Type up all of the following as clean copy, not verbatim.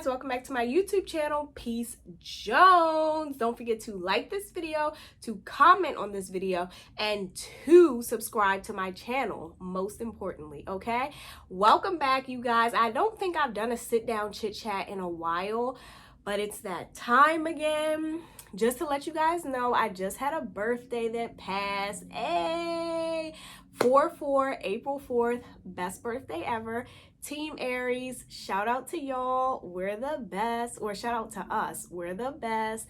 guys, welcome back to my YouTube channel, Peace Jones. Don't forget to like this video, to comment on this video, and to subscribe to my channel, most importantly, okay? Welcome back, you guys. I don't think I've done a sit down chit chat in a while, but it's that time again. Just to let you guys know, I just had a birthday that passed. Hey, 4/4, April 4th, best birthday ever. Team Aries, shout out to y'all, we're the best, or shout out to us, we're the best.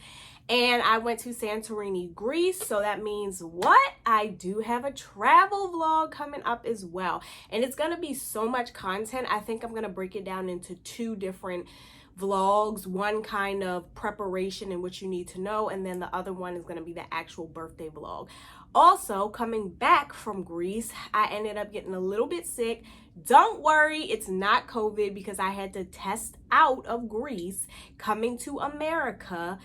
And I went to Santorini, Greece, so that means what? I do have a travel vlog coming up as well. And it's gonna be so much content. I think I'm gonna break it down into two different vlogs, one kind of preparation and what you need to know, and then the other one is going to be the actual birthday vlog. Also, coming back from Greece, I ended up getting a little bit sick. Don't worry, it's not COVID, because I had to test out of Greece coming to America,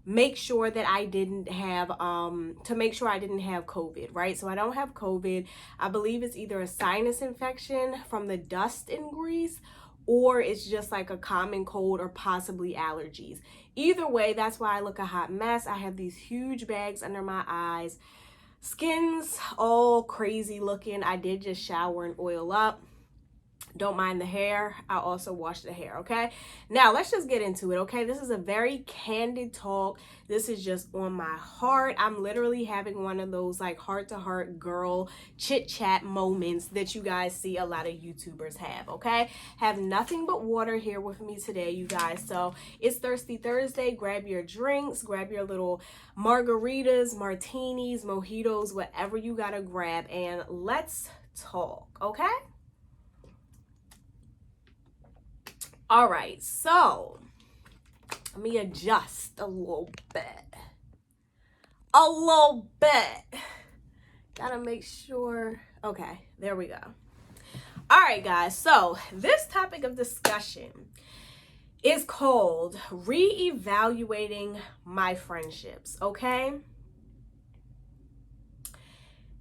make sure that I didn't have COVID, right? So I don't have COVID. I believe it's either a sinus infection from the dust in Greece, or it's just like a common cold or possibly allergies. Either way, that's why I look a hot mess. I have these huge bags under my eyes. Skin's all crazy looking. I did just shower and oil up. Don't mind the hair. I also wash the hair, okay? Now, let's just get into it, okay? This is a very candid talk. This is just on my heart. I'm literally having one of those like heart-to-heart girl chit-chat moments that you guys see a lot of YouTubers have, okay? Have nothing but water here with me today, you guys. So it's Thirsty Thursday. Grab your drinks, grab your little margaritas, martinis, mojitos, whatever you gotta grab, and let's talk, okay? All right, so let me adjust a little bit. Gotta make sure. Okay, there we go. All right, guys, so this topic of discussion is called Re-evaluating My Friendships, okay?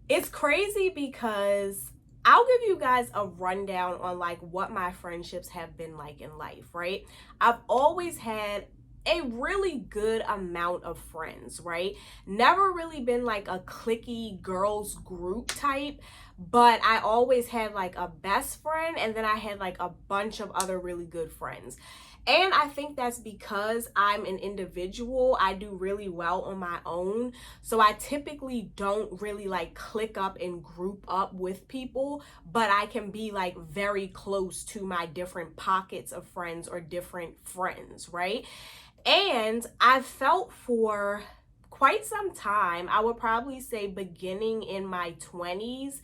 It's crazy because I'll give you guys a rundown on like what my friendships have been like in life, right? I've always had a really good amount of friends, right? Never really been like a cliquey girls group type, but I always had like a best friend, and then I had like a bunch of other really good friends. And I think that's because I'm an individual. I do really well on my own. So I typically don't really like click up and group up with people, but I can be like very close to my different pockets of friends or different friends, right? And I felt for quite some time, I would probably say beginning in my 20s,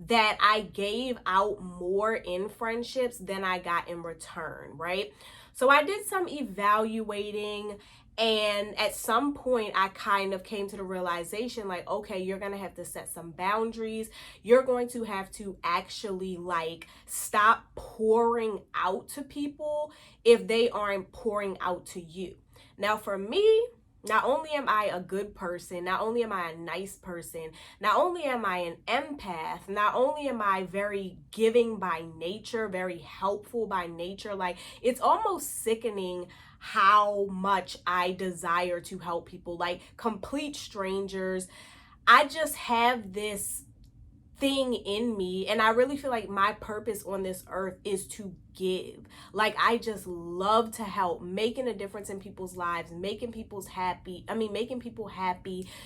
that I gave out more in friendships than I got in return, right? So I did some evaluating, and at some point I kind of came to the realization like, okay, you're going to have to set some boundaries. You're going to have to actually like stop pouring out to people if they aren't pouring out to you. Now for me, not only am I a good person, not only am I a nice person, not only am I an empath, not only am I very giving by nature, very helpful by nature, like it's almost sickening how much I desire to help people, like complete strangers. I just have this thing in me, and I really feel like my purpose on this earth is to give. Like I just love to help, making a difference in people's lives, making people happy,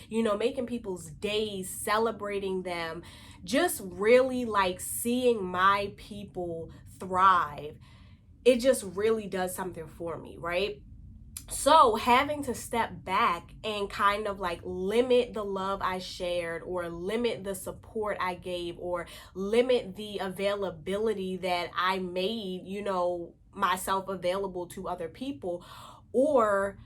you know, making people's days, celebrating them, just really like seeing my people thrive. It just really does something for me, right? So having to step back and kind of like limit the love I shared, or limit the support I gave, or limit the availability that I made, you know, myself available to other people, or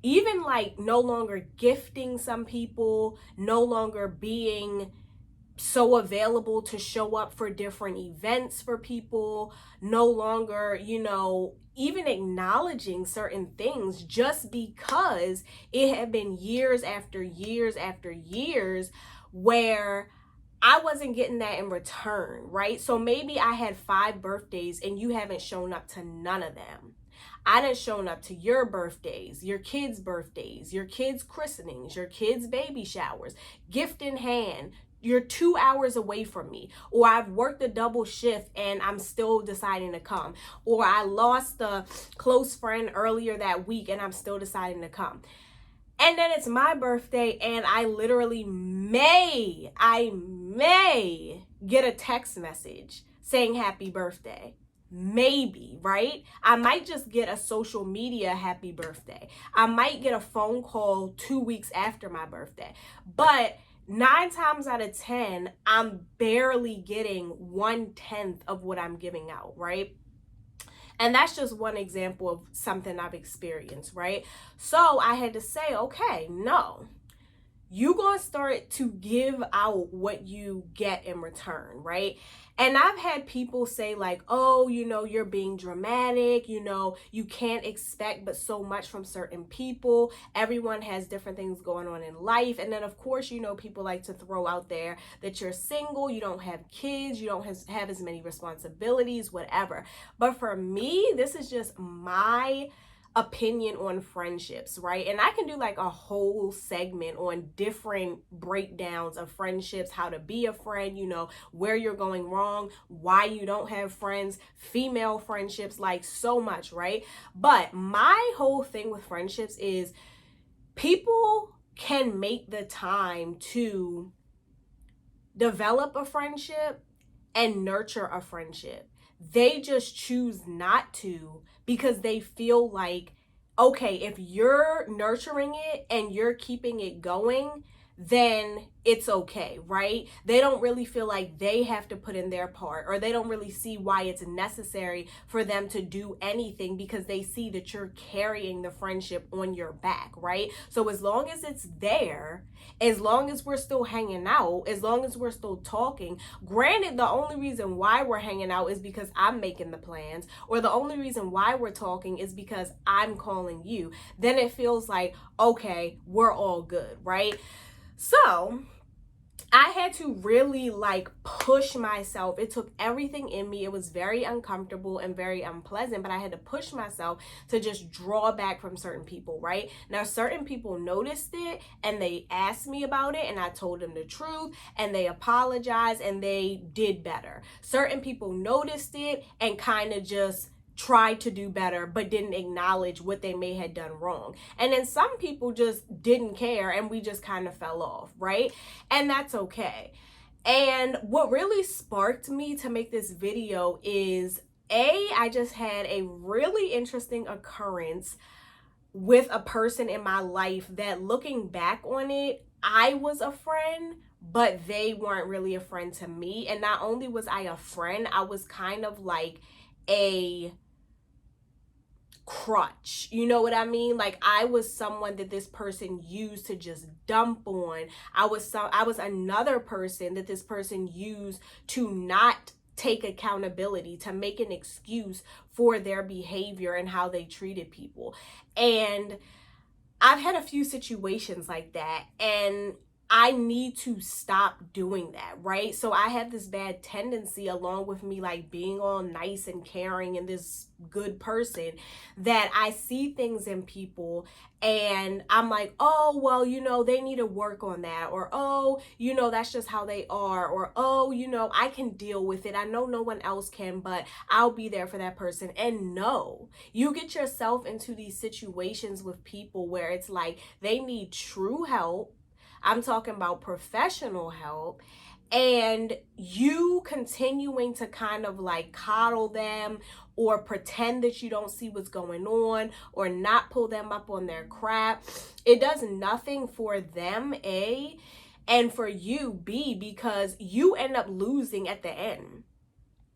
even like no longer gifting some people, no longer being so available to show up for different events for people, no longer, you know, even acknowledging certain things, just because it had been years after years after years where I wasn't getting that in return, right? So maybe I had 5 birthdays and you haven't shown up to none of them. I done shown up to your birthdays, your kids' birthdays, your kids' christenings, your kids' baby showers, gift in hand. You're 2 hours away from me, or I've worked a double shift and I'm still deciding to come, or I lost a close friend earlier that week and I'm still deciding to come. And then it's my birthday and I literally may get a text message saying happy birthday. Maybe, right? I might just get a social media happy birthday. I might get a phone call 2 weeks after my birthday. But 9 times out of 10, I'm barely getting 1/10 of what I'm giving out, right? And that's just one example of something I've experienced, right? So I had to say, okay, no, you gonna start to give out what you get in return, right? And I've had people say like, oh, you're being dramatic, you can't expect but so much from certain people. Everyone has different things going on in life. And then of course, people like to throw out there that you're single, you don't have kids, you don't have as many responsibilities, whatever. But for me, this is just my opinion on friendships, right? And I can do like a whole segment on different breakdowns of friendships, how to be a friend, where you're going wrong, why you don't have friends, female friendships, like so much, right? But my whole thing with friendships is people can make the time to develop a friendship and nurture a friendship. They just choose not to because they feel like, okay, if you're nurturing it and you're keeping it going, then it's okay, right? They don't really feel like they have to put in their part, or they don't really see why it's necessary for them to do anything because they see that you're carrying the friendship on your back, right? So as long as it's there, as long as we're still hanging out, as long as we're still talking, granted, the only reason why we're hanging out is because I'm making the plans, or the only reason why we're talking is because I'm calling you, then it feels like, okay, we're all good, right? So I had to really like push myself. It took everything in me. It was very uncomfortable and very unpleasant, but I had to push myself to just draw back from certain people, right? Now, certain people noticed it and they asked me about it, and I told them the truth, and they apologized and they did better. Certain people noticed it and kind of just tried to do better but didn't acknowledge what they may have done wrong. And then some people just didn't care and we just kind of fell off, right? And that's okay. And what really sparked me to make this video is I just had a really interesting occurrence with a person in my life that, looking back on it, I was a friend, but they weren't really a friend to me. And not only was I a friend, I was kind of like a crutch, you know what I mean? Like, I was someone that this person used to just dump on. I was another person that this person used to not take accountability, to make an excuse for their behavior and how they treated people. And I've had a few situations like that, and I need to stop doing that, right? So I have this bad tendency, along with me like being all nice and caring and this good person, that I see things in people and I'm like, oh, well, they need to work on that, or, oh, that's just how they are, or, oh, I can deal with it. I know no one else can, but I'll be there for that person. And no, you get yourself into these situations with people where it's like they need true help. I'm talking about professional help, and you continuing to kind of like coddle them or pretend that you don't see what's going on, or not pull them up on their crap. It does nothing for them, A, and for you, B, because you end up losing at the end.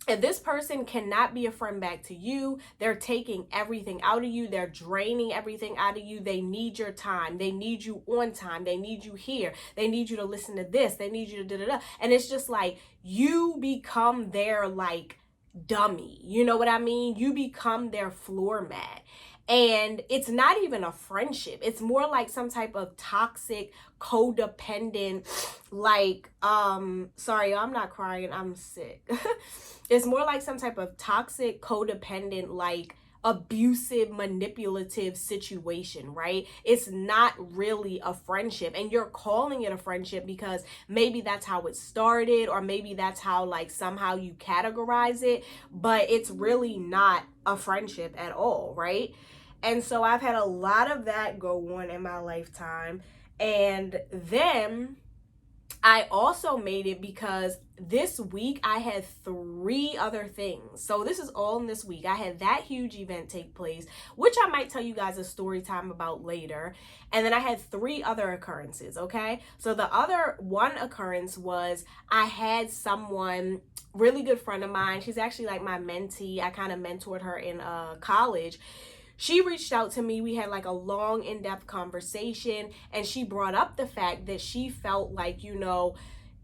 If this person cannot be a friend back to you, they're taking everything out of you. They're draining everything out of you. They need your time. They need you on time. They need you here. They need you to listen to this. They need you to da-da-da. And it's just like you become their like dummy. You know what I mean? You become their floor mat. And it's not even a friendship. It's more like some type of toxic, codependent, like, sorry, I'm not crying, I'm sick. It's more like some type of toxic, codependent, like, abusive, manipulative situation, right? It's not really a friendship, and you're calling it a friendship because maybe that's how it started, or maybe that's how like somehow you categorize it, but it's really not a friendship at all, right? And so I've had a lot of that go on in my lifetime. And then I also made it because this week I had 3 other things. So this is all in this week. I had that huge event take place, which I might tell you guys a story time about later. And then I had 3 other occurrences, okay? So the other one occurrence was I had someone, really good friend of mine. She's actually like my mentee. I kind of mentored her in college. She reached out to me. We had like a long, in-depth conversation, and she brought up the fact that she felt like, you know,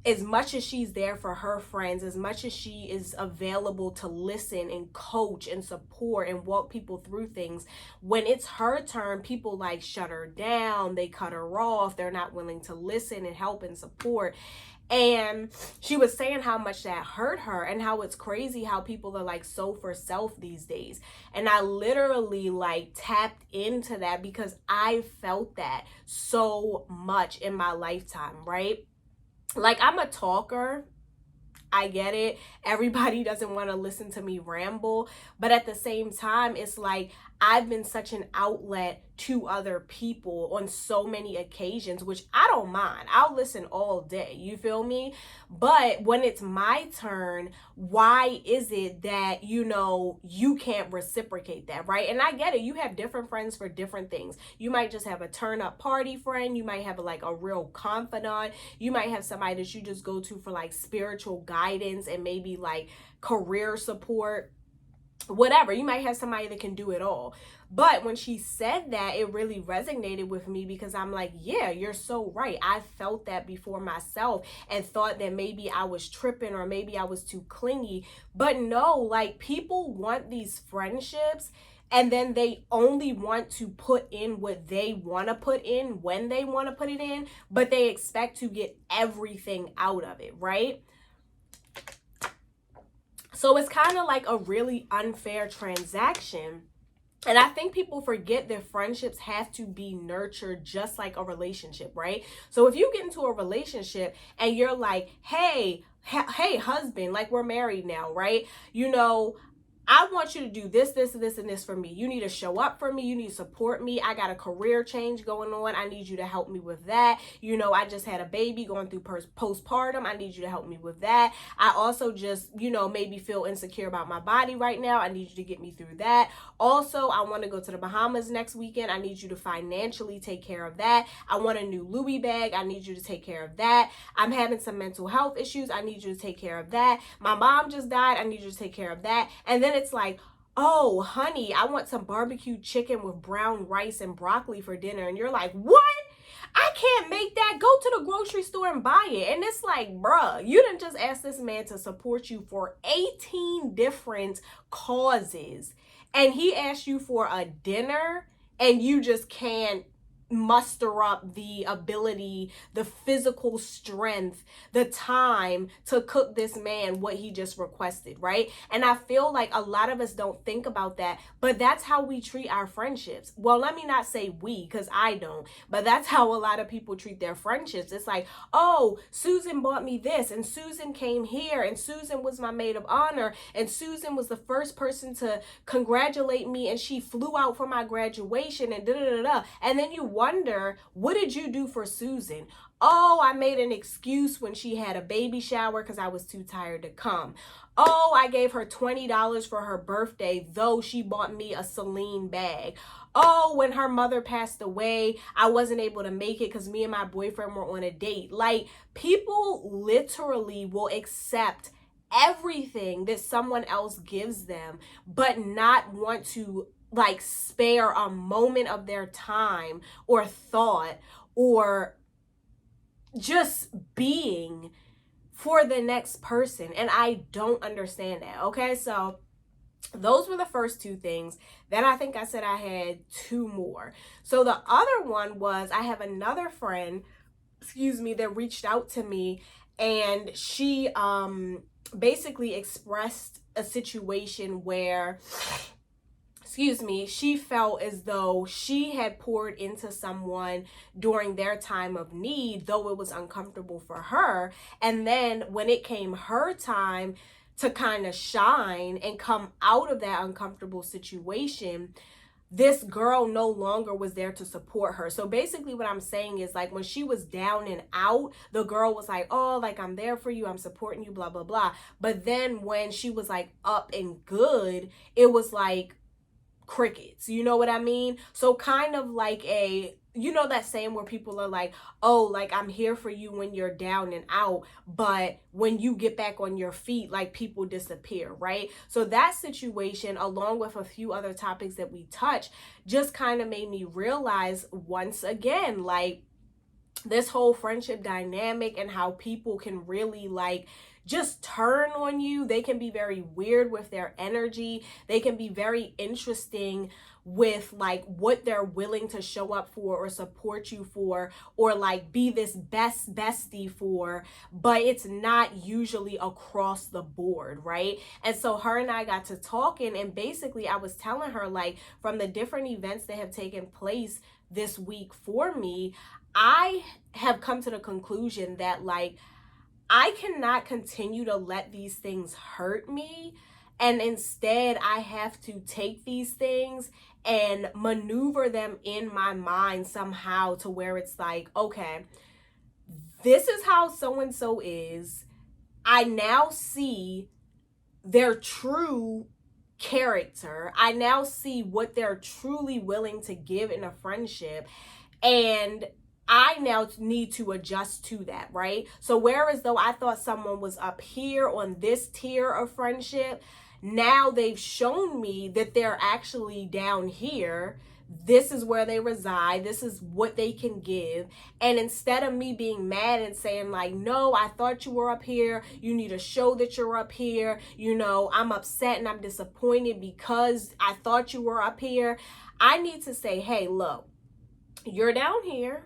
as much as she's there for her friends, as much as she is available to listen and coach and support and walk people through things, when it's her turn, people like shut her down, they cut her off, they're not willing to listen and help and support. And she was saying how much that hurt her, and how it's crazy how people are like so for self these days. And I literally like tapped into that because I felt that so much in my lifetime, right? Like, I'm a talker. I get it. Everybody doesn't want to listen to me ramble. But at the same time, it's like I've been such an outlet to other people on so many occasions, which I don't mind. I'll listen all day. You feel me? But when it's my turn, why is it that, you know, you can't reciprocate that, right? And I get it. You have different friends for different things. You might just have a turn up party friend. You might have like a real confidant. You might have somebody that you just go to for like spiritual guidance and maybe like career support, whatever. You might have somebody that can do it all. But when she said that, it really resonated with me because I'm like, yeah, you're so right. I felt that before myself and thought that maybe I was tripping or maybe I was too clingy. But no, like, people want these friendships, and then they only want to put in what they want to put in when they want to put it in, but they expect to get everything out of it, right? So it's kind of like a really unfair transaction. And I think people forget that friendships have to be nurtured just like a relationship, right? So if you get into a relationship and you're like, hey, husband, like, we're married now, right? You know, I want you to do this, this, this, and this for me. You need to show up for me. You need to support me. I got a career change going on. I need you to help me with that. You know, I just had a baby going through postpartum. I need you to help me with that. I also just, you know, maybe feel insecure about my body right now. I need you to get me through that. Also, I want to go to the Bahamas next weekend. I need you to financially take care of that. I want a new Louis bag. I need you to take care of that. I'm having some mental health issues. I need you to take care of that. My mom just died. I need you to take care of that. And then it's like, oh, honey, I want some barbecue chicken with brown rice and broccoli for dinner. And you're like, what? I can't make that. Go to the grocery store and buy it. And it's like, bruh, you didn't just ask this man to support you for 18 different causes, and he asked you for a dinner, and you just can't muster up the ability, the physical strength, the time to cook this man what he just requested, right? And I feel like a lot of us don't think about that, but that's how we treat our friendships. Well, let me not say we, because I don't, but that's how a lot of people treat their friendships. It's like, oh, Susan bought me this, and Susan came here, and Susan was my maid of honor, and Susan was the first person to congratulate me, and she flew out for my graduation, and da-da-da-da. And then you wonder, what did you do for Susan? Oh, I made an excuse when she had a baby shower because I was too tired to come. Oh, I gave her $20 for her birthday, though she bought me a Celine bag. Oh, when her mother passed away, I wasn't able to make it because me and my boyfriend were on a date. Like, people literally will accept everything that someone else gives them, but not want to like spare a moment of their time or thought or just being for the next person. And I don't understand that. Okay, so those were the first 2 things. Then I think I said I had 2 more. So the other one was, I have another friend, that reached out to me, and she basically expressed a situation where she felt as though she had poured into someone during their time of need, though it was uncomfortable for her. And then when it came her time to kind of shine and come out of that uncomfortable situation, this girl no longer was there to support her. So basically what I'm saying is, like, when she was down and out, the girl was like, oh, like, I'm there for you, I'm supporting you, blah, blah, blah. But then when she was like up and good, it was like crickets, you know what I mean? So kind of like that saying where people are like, oh, like, I'm here for you when you're down and out, but when you get back on your feet, like, people disappear, right? So that situation, along with a few other topics that we touch, just kind of made me realize once again, like, this whole friendship dynamic and how people can really, like, just turn on you. They can be very weird with their energy. They can be very interesting with, like, what they're willing to show up for or support you for, or like be this bestie for, but it's not usually across the board, right? And so her and I got to talking, and basically I was telling her, like, from the different events that have taken place this week for me, I have come to the conclusion that, like, I cannot continue to let these things hurt me. And instead, I have to take these things and maneuver them in my mind somehow to where it's like, okay, this is how so-and-so is. I now see their true character. I now see what they're truly willing to give in a friendship. And I now need to adjust to that, right? So whereas though I thought someone was up here on this tier of friendship, now they've shown me that they're actually down here. This is where they reside. This is what they can give. And instead of me being mad and saying, like, no, I thought you were up here, you need to show that you're up here, I'm upset and I'm disappointed because I thought you were up here, I need to say, hey, look, you're down here.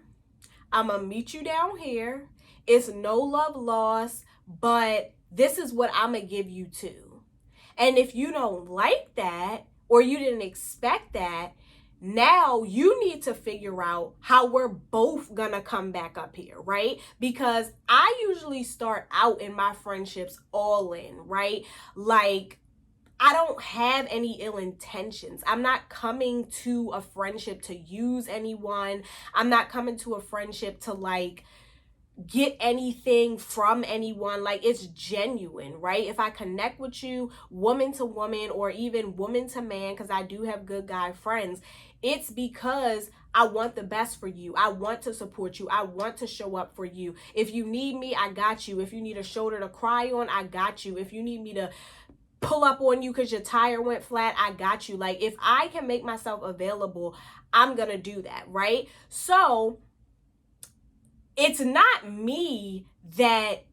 I'm gonna meet you down here. It's no love lost, but this is what I'm gonna give you too. And if you don't like that, or you didn't expect that, now you need to figure out how we're both gonna come back up here, right? Because I usually start out in my friendships all in, right? Like, I don't have any ill intentions. I'm not coming to a friendship to use anyone. I'm not coming to a friendship to, like, get anything from anyone. Like, it's genuine, right? If I connect with you, woman to woman, or even woman to man, because I do have good guy friends, it's because I want the best for you. I want to support you. I want to show up for you. If you need me, I got you. If you need a shoulder to cry on, I got you. If you need me to pull up on you because your tire went flat, I got you. Like, if I can make myself available, I'm gonna do that, right? So it's not me that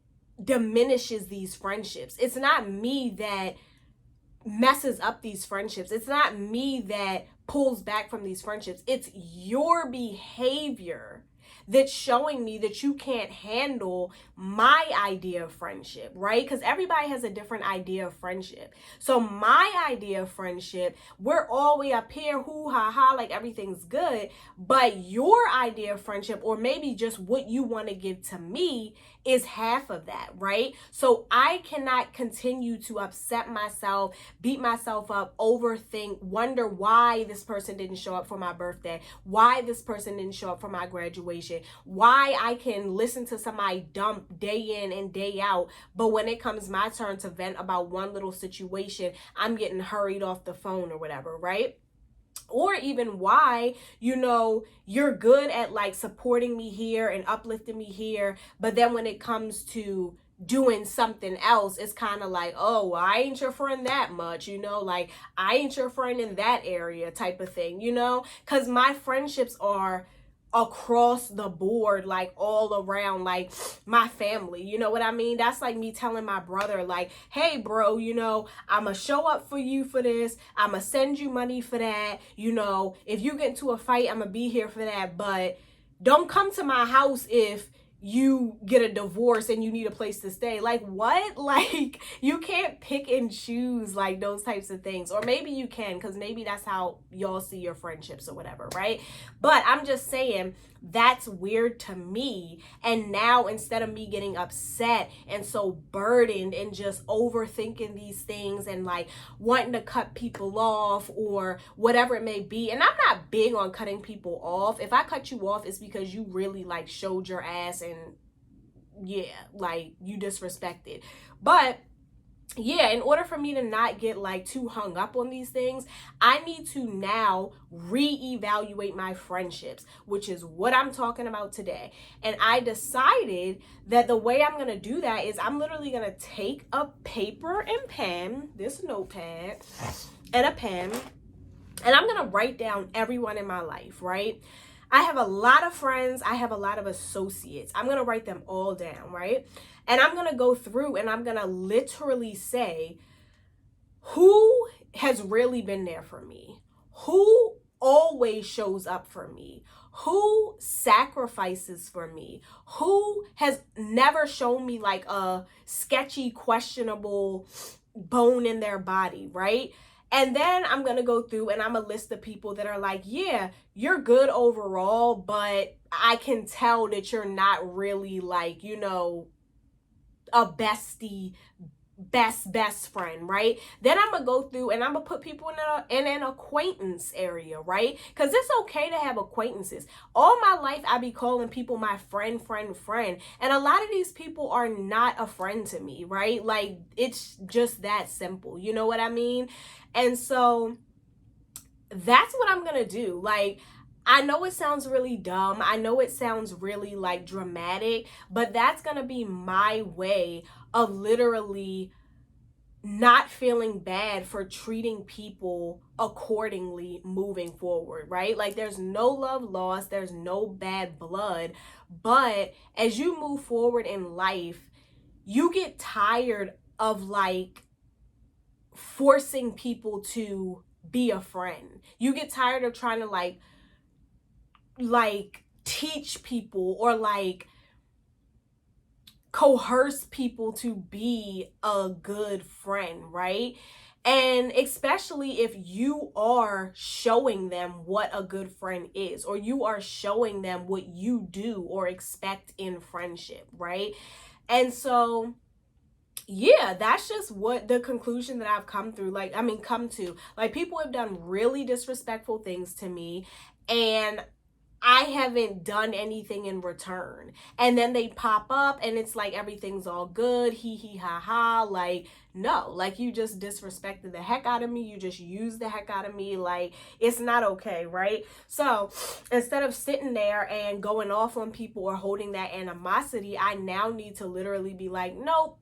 diminishes these friendships. It's not me that messes up these friendships. It's not me that pulls back from these friendships. It's your behavior that's showing me that you can't handle my idea of friendship, right? Because everybody has a different idea of friendship. So my idea of friendship, we're all the way up here, hoo ha ha, like everything's good. But your idea of friendship, or maybe just what you want to give to me, is half of that, right? So I cannot continue to upset myself, beat myself up, overthink, wonder why this person didn't show up for my birthday, why this person didn't show up for my graduation, why I can listen to somebody dump day in and day out, but when it comes my turn to vent about one little situation, I'm getting hurried off the phone or whatever, right? Or even why, you're good at, like, supporting me here and uplifting me here, but then when it comes to doing something else, it's kind of like, oh, well, I ain't your friend that much, like, I ain't your friend in that area type of thing, because my friendships are across the board, like all around, like my family, you know what I mean? That's like me telling my brother, like, hey bro, I'ma show up for you for this, I'ma send you money for that, if you get into a fight, I'ma be here for that, but don't come to my house if you get a divorce and you need a place to stay. Like, what? Like, you can't pick and choose like those types of things. Or maybe you can, because maybe that's how y'all see your friendships or whatever, right? But I'm just saying, that's weird to me. And now, instead of me getting upset and so burdened and just overthinking these things and like wanting to cut people off or whatever it may be, and I'm not big on cutting people off. If I cut you off, it's because you really like showed your ass and yeah, like you disrespected. But yeah, in order for me to not get like too hung up on these things, I need to now reevaluate my friendships, which is what I'm talking about today. And I decided that the way I'm going to do that is I'm literally going to take a paper and pen, this notepad and a pen, and I'm going to write down everyone in my life, right? I have a lot of friends. I have a lot of associates. I'm going to write them all down, right? And I'm going to go through and I'm going to literally say, who has really been there for me? Who always shows up for me? Who sacrifices for me? Who has never shown me like a sketchy, questionable bone in their body, right? And then I'm going to go through and I'm going to list the people that are like, yeah, you're good overall, but I can tell that you're not really like, you know, a bestie, best friend, right? Then I'm gonna go through and I'm gonna put people in an acquaintance area, right? Because it's okay to have acquaintances. All my life I be calling people my friend, and a lot of these people are not a friend to me, right? Like, it's just that simple, you know what I mean? And so that's what I'm gonna do. Like, I know it sounds really dumb. I know it sounds really like dramatic, but that's going to be my way of literally not feeling bad for treating people accordingly moving forward, right? Like, there's no love lost, there's no bad blood, but as you move forward in life, you get tired of like forcing people to be a friend. You get tired of trying to like teach people or like coerce people to be a good friend, right? And especially if you are showing them what a good friend is, or you are showing them what you do or expect in friendship, right? And so yeah, that's just what the conclusion that I've come to. Like, people have done really disrespectful things to me, and I haven't done anything in return. And then they pop up and it's like everything's all good, hee hee ha ha. Like, no, like, you just disrespected the heck out of me. You just used the heck out of me. Like, it's not okay, right? So instead of sitting there and going off on people or holding that animosity, I now need to literally be like, nope.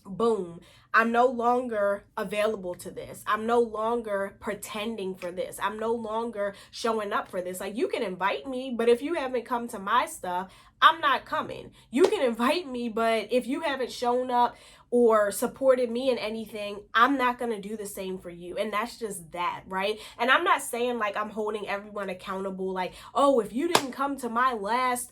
Boom. I'm no longer available to this. I'm no longer pretending for this. I'm no longer showing up for this. Like, you can invite me, but if you haven't come to my stuff, I'm not coming. You can invite me, but if you haven't shown up or supported me in anything, I'm not going to do the same for you. And that's just that, right? And I'm not saying like I'm holding everyone accountable. Like, oh, if you didn't come to my last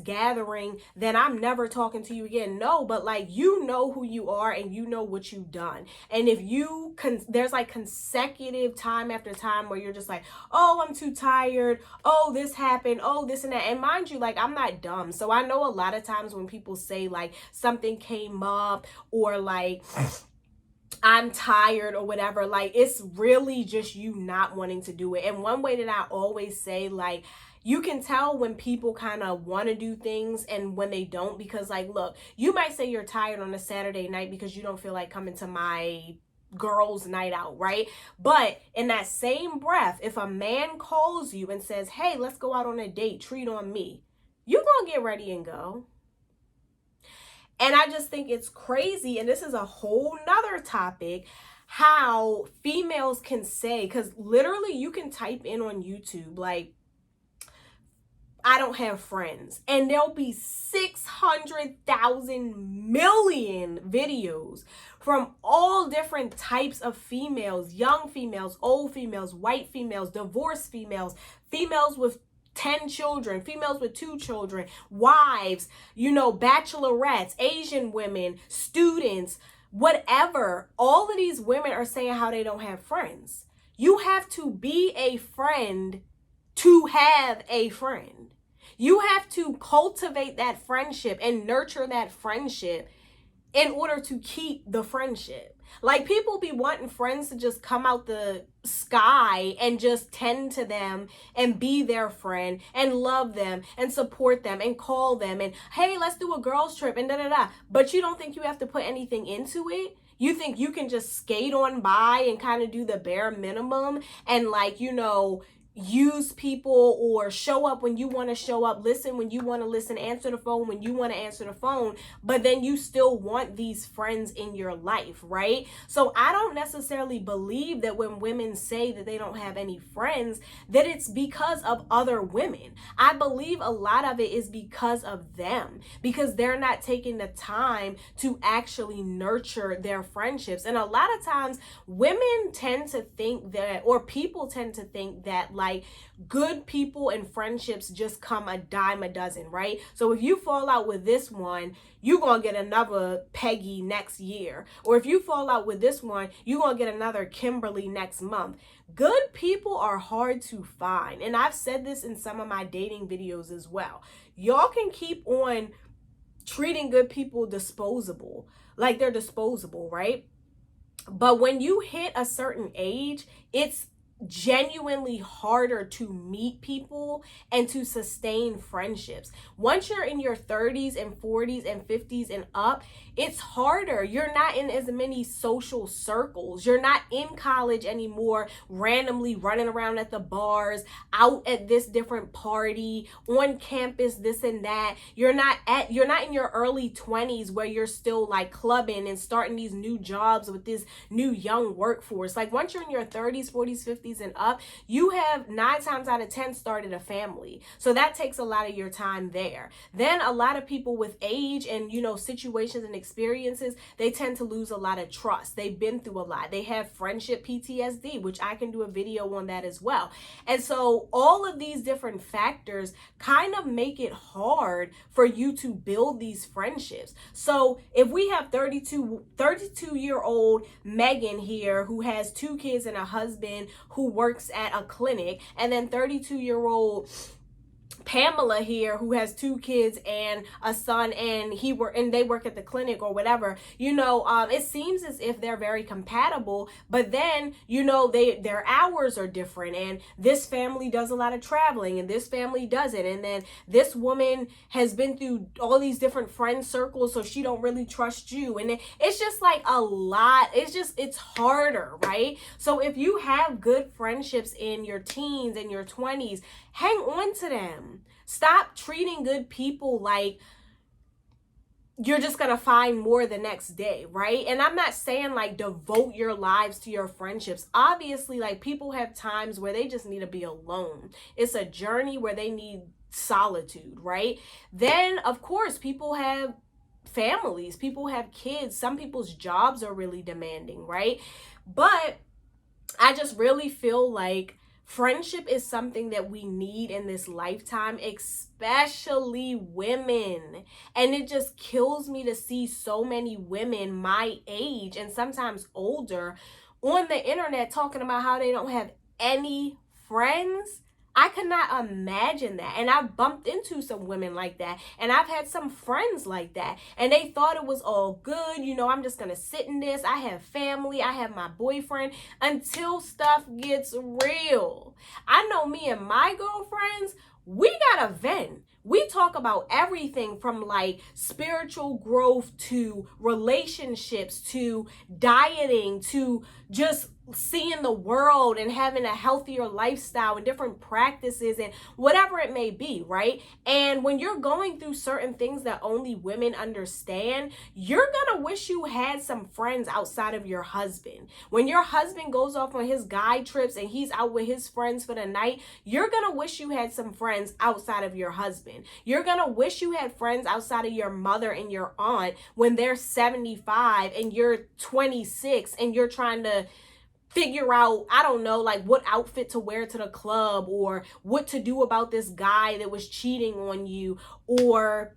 gathering, then I'm never talking to you again. No, but like, you know who you are and you know what you've done. And if you there's like consecutive time after time where you're just like, oh, I'm too tired, oh, this happened, oh, this and that. And mind you, like, I'm not dumb, so I know a lot of times when people say like something came up or like I'm tired or whatever, like, it's really just you not wanting to do it. And one way that I always say, like, you can tell when people kind of want to do things and when they don't, because like, look, you might say you're tired on a Saturday night because you don't feel like coming to my girls' night out, right? But in that same breath, if a man calls you and says, hey, let's go out on a date, treat on me, you gonna get ready and go. And I just think it's crazy, and this is a whole nother topic, how females can say, because literally you can type in on YouTube, like, I don't have friends, and there'll be 600,000 million videos from all different types of females, young females, old females, white females, divorced females, females with 10 children, females with 2 children, wives, bachelorettes, Asian women, students, whatever. All of these women are saying how they don't have friends. You have to be a friend to have a friend. You have to cultivate that friendship and nurture that friendship in order to keep the friendship. Like, people be wanting friends to just come out the sky and just tend to them and be their friend and love them and support them and call them and, hey, let's do a girls trip and da-da-da. But you don't think you have to put anything into it? You think you can just skate on by and kind of do the bare minimum and, like, use people or show up when you want to show up, listen when you want to listen, answer the phone when you want to answer the phone, but then you still want these friends in your life, right? So I don't necessarily believe that when women say that they don't have any friends, that it's because of other women. I believe a lot of it is because of them, because they're not taking the time to actually nurture their friendships. And a lot of times women tend to think that, or people tend to think that, like, good people and friendships just come a dime a dozen, right? So if you fall out with this one, you're gonna get another Peggy next year. Or if you fall out with this one, you're gonna get another Kimberly next month. Good people are hard to find. And I've said this in some of my dating videos as well. Y'all can keep on treating good people disposable, like they're disposable, right? But when you hit a certain age, it's genuinely harder to meet people and to sustain friendships. Once you're in your 30s and 40s and 50s and up, it's harder. You're not in as many social circles. You're not in college anymore, randomly running around at the bars, out at this different party, on campus, this and that. You're not in your early 20s where you're still, like, clubbing and starting these new jobs with this new young workforce. Like, once you're in your 30s, 40s, 50s and up, you have 9 times out of 10 started a family. So that takes a lot of your time there. Then a lot of people with age and, situations and experiences, they tend to lose a lot of trust. They've been through a lot. They have friendship PTSD, which I can do a video on that as well. And so all of these different factors kind of make it hard for you to build these friendships. So if we have 32-year-old Megan here who has 2 kids and a husband who works at a clinic, and then 32-year-old Pamela here who has 2 kids and a son, and they work at the clinic or whatever, it seems as if they're very compatible, but then their hours are different, and this family does a lot of traveling and this family doesn't, and then this woman has been through all these different friend circles, so she don't really trust you, and it's just like a lot. It's harder, right? So if you have good friendships in your teens and your 20s, hang on to them. Stop treating good people like you're just going to find more the next day, right? And I'm not saying, like, devote your lives to your friendships. Obviously, like, people have times where they just need to be alone. It's a journey where they need solitude, right? Then, of course, people have families, people have kids. Some people's jobs are really demanding, right? But I just really feel like friendship is something that we need in this lifetime, especially women. And it just kills me to see so many women my age and sometimes older on the internet talking about how they don't have any friends. I could not imagine that. And I've bumped into some women like that. And I've had some friends like that. And they thought it was all good. I'm just going to sit in this. I have family. I have my boyfriend, until stuff gets real. I know me and my girlfriends, we got a vent. We talk about everything from, like, spiritual growth to relationships to dieting to just seeing the world and having a healthier lifestyle and different practices and whatever it may be, right? And when you're going through certain things that only women understand, you're gonna wish you had some friends outside of your husband. When your husband goes off on his guy trips and he's out with his friends for the night, you're gonna wish you had some friends outside of your husband. You're gonna wish you had friends outside of your mother and your aunt when they're 75 and you're 26 and you're trying to figure out, I don't know, like what outfit to wear to the club, or what to do about this guy that was cheating on you, or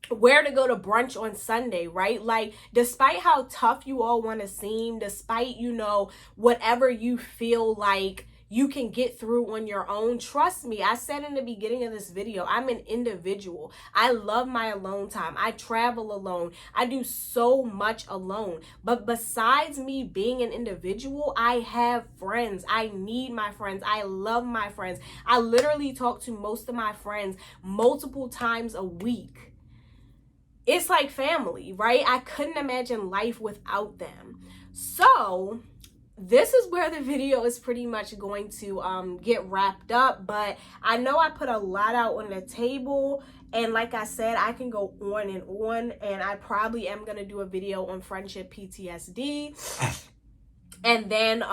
where to go to brunch on Sunday, right? Like, despite how tough you all want to seem, despite, whatever you feel like you can get through on your own, trust me, I said in the beginning of this video, I'm an individual. I love my alone time. I travel alone. I do so much alone. But besides me being an individual, I have friends. I need my friends. I love my friends. I literally talk to most of my friends multiple times a week. It's like family, right? I couldn't imagine life without them. So this is where the video is pretty much going to get wrapped up. But I know I put a lot out on the table. And like I said, I can go on. And I probably am going to do a video on friendship PTSD. And then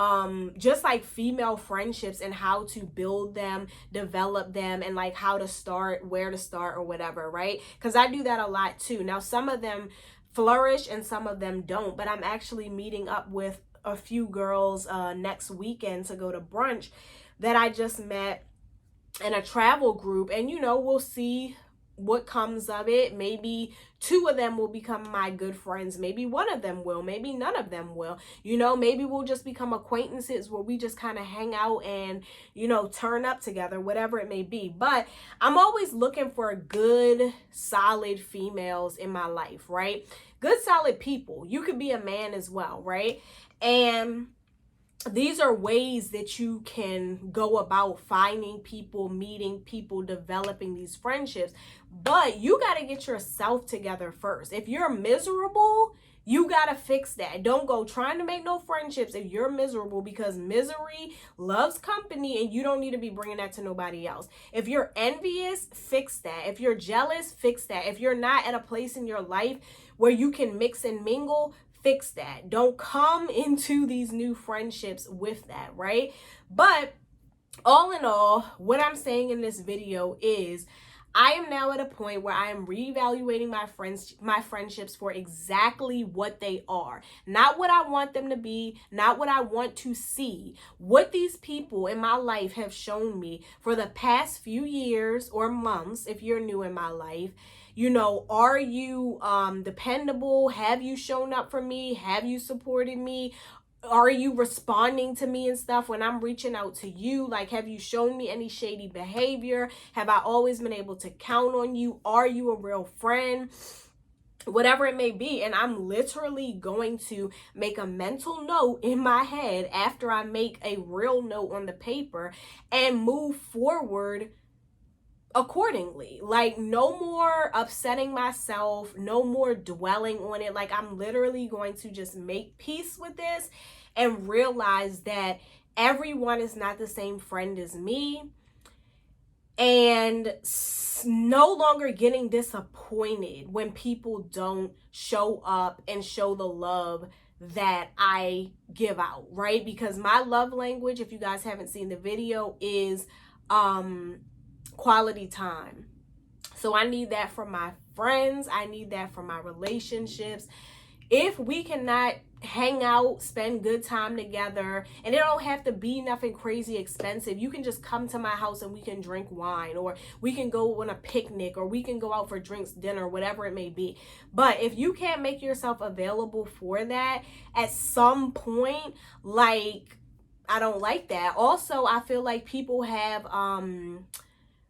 just like female friendships and how to build them, develop them, and like how to start, where to start, or whatever, right? Because I do that a lot too. Now, some of them flourish and some of them don't, but I'm actually meeting up with a few girls next weekend to go to brunch that I just met in a travel group, and we'll see what comes of it. Maybe 2 of them will become my good friends. Maybe 1 of them will. Maybe none of them will. Maybe we'll just become acquaintances where we just kind of hang out and, turn up together, whatever it may be. But I'm always looking for good, solid females in my life, right? Good, solid people. You could be a man as well, right? And these are ways that you can go about finding people, meeting people, developing these friendships. But you got to get yourself together first. If you're miserable, you got to fix that. Don't go trying to make no friendships if you're miserable, because misery loves company and you don't need to be bringing that to nobody else. If you're envious, fix that. If you're jealous, fix that. If you're not at a place in your life where you can mix and mingle, fix that. Don't come into these new friendships with that, right? But all in all, what I'm saying in this video is I am now at a point where I am reevaluating my friendships for exactly what they are. Not what I want them to be, not what I want to see. What these people in my life have shown me for the past few years or months, if you're new in my life. Are you dependable? Have you shown up for me? Have you supported me? Are you responding to me and stuff when I'm reaching out to you? Like, have you shown me any shady behavior? Have I always been able to count on you? Are you a real friend? Whatever it may be. And I'm literally going to make a mental note in my head after I make a real note on the paper and move forward accordingly. Like, no more upsetting myself, no more dwelling on it. Like, I'm literally going to just make peace with this and realize that everyone is not the same friend as me, and no longer getting disappointed when people don't show up and show the love that I give out, right? Because my love language, if you guys haven't seen the video, is quality time. So I need that from my friends. I need that from my relationships. If we cannot hang out, spend good time together, and it don't have to be nothing crazy expensive. You can just come to my house and we can drink wine, or we can go on a picnic, or we can go out for drinks, dinner, whatever it may be. But if you can't make yourself available for that at some point, like, I don't like that. Also, I feel like people have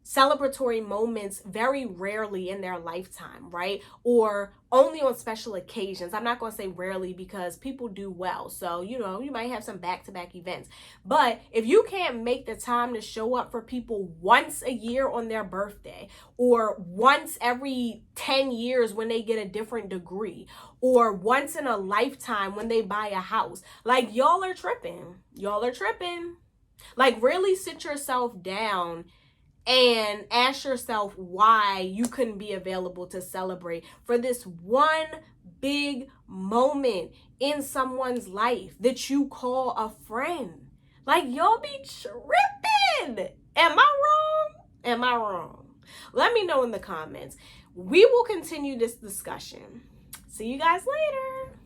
celebratory moments very rarely in their lifetime, right? Or only on special occasions. I'm not going to say rarely, because people do well. So, you might have some back-to-back events. But if you can't make the time to show up for people once a year on their birthday, or once every 10 years when they get a different degree, or once in a lifetime when they buy a house, like, y'all are tripping. Y'all are tripping. Like, really sit yourself down and ask yourself why you couldn't be available to celebrate for this one big moment in someone's life that you call a friend. Like, y'all be tripping. Am I wrong? Am I wrong? Let me know in the comments. We will continue this discussion. See you guys later.